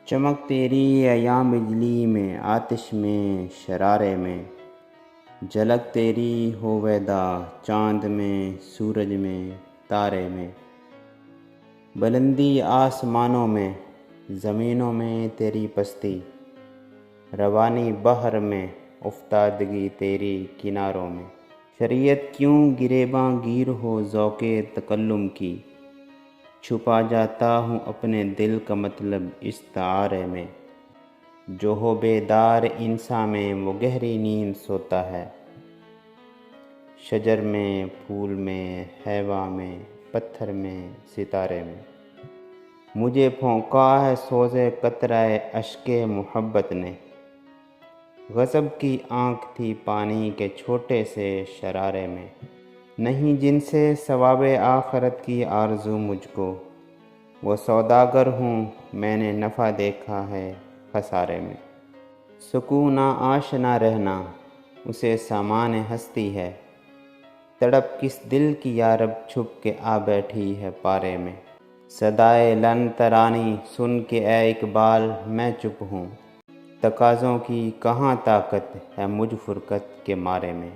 چمک تیری ہے یا بجلی میں، آتش میں، شرارے میں، جھلک تیری ہو ویدا، چاند میں، سورج میں، تارے میں، بلندی آسمانوں میں، زمینوں میں تیری پستی، روانی بحر میں، افتادگی تیری کناروں میں۔ شریعت کیوں گریباں گیر ہو ذوق تکلم کی، چھپا جاتا ہوں اپنے دل کا مطلب استعارے میں۔ جو ہو بیدار انسان میں وہ گہری نیند سوتا ہے، شجر میں، پھول میں، حیوان میں، پتھر میں، ستارے میں۔ مجھے پھونکا ہے سوز قطرہ اشک محبت نے، غضب کی آنکھ تھی پانی کے چھوٹے سے شرارے میں۔ نہیں جن سے ثواب آخرت کی آرزو مجھ کو، وہ سوداگر ہوں میں نے نفع دیکھا ہے خسارے میں۔ سکون آشنا رہنا اسے سامان ہستی ہے، تڑپ کس دل کی یارب چھپ کے آ بیٹھی ہے پارے میں۔ صدائے لن ترانی سن کے اے اقبال میں چپ ہوں، تقاضوں کی کہاں طاقت ہے مجھ فرقت کے مارے میں۔